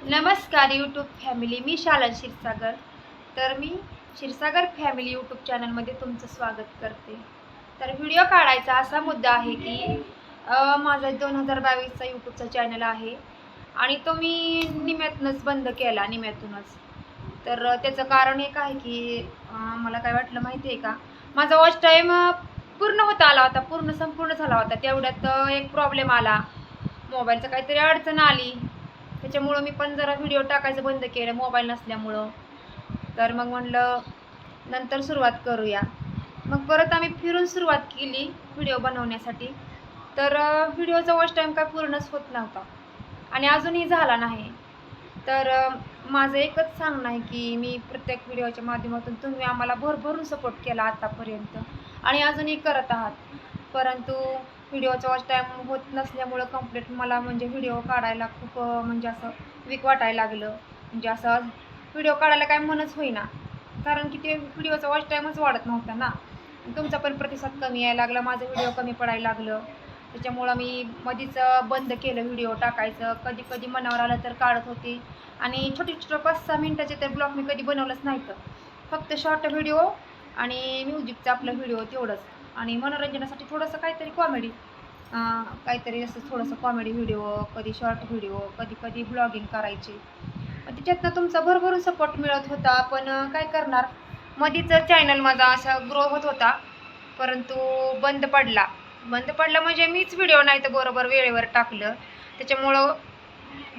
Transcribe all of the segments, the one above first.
नमस्कार YouTube family, मी शालन क्षीरसागर. तर मी Kshirsagar family YouTube चॅनलमध्ये तुमचं स्वागत करते. तर व्हिडिओ काढायचा असा मुद्दा आहे की माझा 2022चा यूट्यूबचा चॅनल आहे आणि तो मी निम्यातूनच बंद केला, निम्यातूनच. तर त्याचं कारण एक आहे की मला काय वाटलं माहिती आहे का, माझा वॉच टाईम पूर्ण होता आला होता, संपूर्ण झाला होता. तेवढ्यात एक प्रॉब्लेम आला, मोबाईलचं काहीतरी अडचण आली. त्याच्यामुळं मी पण जरा व्हिडिओ टाकायचं बंद केलं मोबाईल नसल्यामुळं. तर मग म्हणलं नंतर सुरुवात करूया. मग परत आम्ही फिरून सुरुवात केली व्हिडिओ बनवण्यासाठी. तर व्हिडिओचा वॉच टाईम काय पूर्णच होत नव्हता आणि अजूनही झाला नाही. तर माझं एकच सांगणं आहे की मी प्रत्येक व्हिडिओच्या माध्यमातून तुम्ही आम्हाला भरभरून सपोर्ट केला आतापर्यंत आणि अजूनही करत आहात. परंतु व्हिडिओचा वॉच टाईम होत नसल्यामुळं कंप्लीट मला म्हणजे व्हिडिओ काढायला खूप म्हणजे असं वीक वाटायला लागलं. म्हणजे असं व्हिडिओ काढायला काय मनच होईना, कारण की ते व्हिडिओचा वॉच टाईमच वाढत नव्हता ना. तुमचा पण प्रतिसाद कमी यायला लागला, माझं व्हिडिओ कमी पडायला लागलं. त्याच्यामुळं मी मधीच बंद केलं व्हिडिओ टाकायचं. कधी कधी मनावर आलं तर काढत होते आणि छोटे छोटे 5-6 मिनिटाचे तर ब्लॉग मी कधी बनवलंच नाही. तर फक्त शॉर्ट व्हिडिओ आणि म्युझिकचा आपला व्हिडिओ तेवढंच, आणि मनोरंजनासाठी थोडंसं काहीतरी कॉमेडी, काहीतरी असं थोडंसं कॉमेडी व्हिडिओ, कधी शॉर्ट व्हिडिओ, कधी कधी ब्लॉगिंग करायची. त्याच्यातनं तुमचा भरभरून सपोर्ट मिळत होता. पण काय करणार, मधीच चॅनल माझा असा ग्रो होत होता, परंतु बंद पडला म्हणजे मीच व्हिडिओ नाही तर बरोबर वेळेवर टाकलं. त्याच्यामुळं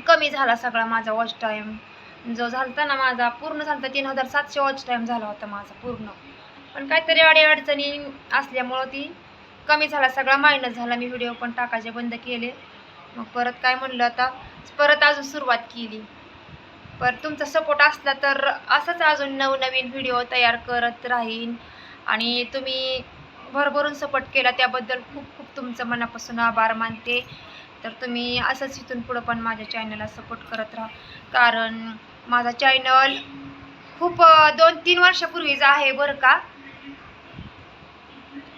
कमी झाला सगळा माझा वॉच टाईम. जो झालता ना माझा पूर्ण झालता 3700 वॉच टाईम झाला होता माझा पूर्ण. पण काहीतरी अडीअडचणी असल्यामुळं ती कमी झाला, सगळा मायनस झाला. मी व्हिडिओ पण टाकायचे बंद केले. मग परत काय म्हणलं, आता परत अजून सुरुवात केली. पर तुमचा सपोर्ट असला तर असंच अजून नवनवीन व्हिडिओ तयार करत राहीन आणि तुम्ही भरभरून सपोर्ट केला त्याबद्दल खूप खूप तुमचं मनापासून आभार मानते. तर तुम्ही असंच इथून पुढं पण माझ्या चॅनलला सपोर्ट करत राहा, कारण माझा चॅनल खूप 2-3 वर्षापूर्वीच आहे बरं का.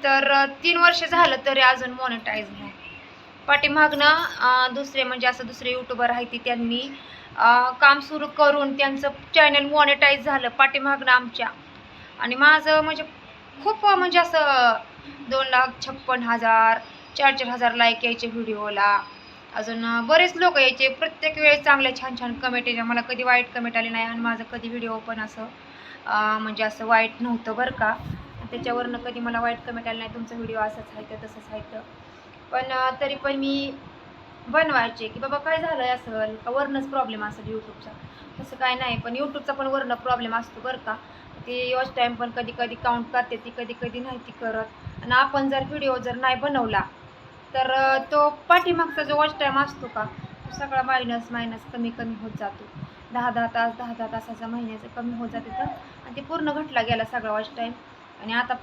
तर 3 वर्ष झालं तरी अजून मॉनिटाईज नाही. पाठीमागनं दुसरे म्हणजे असं दुसरे यूट्यूबर आहे ती त्यांनी काम सुरू करून त्यांचं चॅनल मॉनिटाईज झालं पाठीमागनं आमच्या. आणि माझं म्हणजे खूप म्हणजे असं 2,56,000 4,000 लाईक यायचे व्हिडिओला. अजून बरेच लोक यायचे, प्रत्येक वेळेस चांगले छान छान कमेंट यायचे. मला कधी वाईट कमेंट आली नाही आणि माझं कधी व्हिडिओ पण असं म्हणजे असं वाईट नव्हतं बरं का. त्याच्यावरनं कधी मला वाईट कमेंट आली नाही, तुमचा व्हिडिओ असंच आहे तर तसंच आहे तर. पण तरी पण मी बनवायचे की बाबा काय झालं असेल का, वरनंच प्रॉब्लेम असेल यूट्यूबचा. तसं काय नाही, पण यूट्यूबचा पण वरनं प्रॉब्लेम असतो बरं का. ती वॉच टाईम पण कधी कधी काउंट करते ती, कधी कधी नाही ती करत. आणि आपण जर व्हिडिओ जर नाही बनवला तर तो पाठीमागचा जो वॉच टाईम असतो का, तो सगळा मायनस कमी कमी होत जातो. 10-10 तास 10-10 तासाचा महिन्याचं कमी होत जाते तर, आणि ते पूर्ण घटला गेला सगळा वॉच टाईम. आणि आता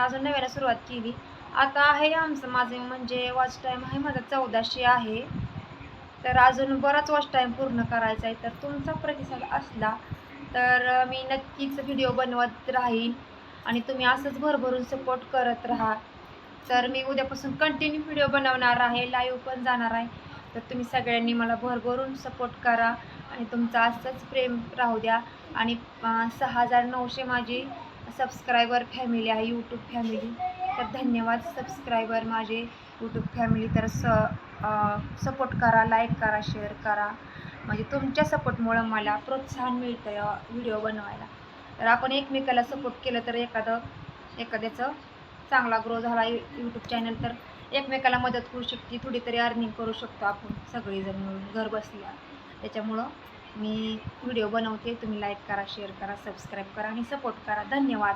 अजून नव्यानं सुरुवात केली. आता आहे आमचं माझे म्हणजे वॉच टाईम आहे माझा 1400 आहे. तर अजून बराच वॉच टाईम पूर्ण करायचा आहे. तर तुमचा प्रतिसाद असला तर मी नक्कीच व्हिडिओ बनवत राहीन आणि तुम्ही असंच भरभरून सपोर्ट करत राहा. तर मी उद्यापासून कंटिन्यू व्हिडिओ बनवणार आहे, लाईव्ह पण जाणार आहे. तर तुम्ही सगळ्यांनी मला भरभरून सपोर्ट करा आणि तुमचं असंच प्रेम राहू द्या. आणि 6,900 माझी सबस्क्रायबर फॅमिली आहे, यूट्यूब फॅमिली. तर धन्यवाद सबस्क्रायबर माझे यूट्यूब फॅमिली. तर सपोर्ट करा, लाईक करा, शेअर करा. म्हणजे तुमच्या सपोर्टमुळं मला प्रोत्साहन मिळतं व्हिडिओ बनवायला. तर आपण एकमेकाला सपोर्ट केलं तर एखाद्याचं चांगला ग्रो झाला यूट्यूब चॅनल तर एकमेकाला मदत होऊ शकते, थोडी तरी अर्निंग करू शकतो आपण सगळेजण मिळून घर बसल्या. त्याच्यामुळं मी व्हिडिओ बनवते. तुम्ही लाईक करा, शेअर करा, सबस्क्राईब करा आणि सपोर्ट करा. धन्यवाद.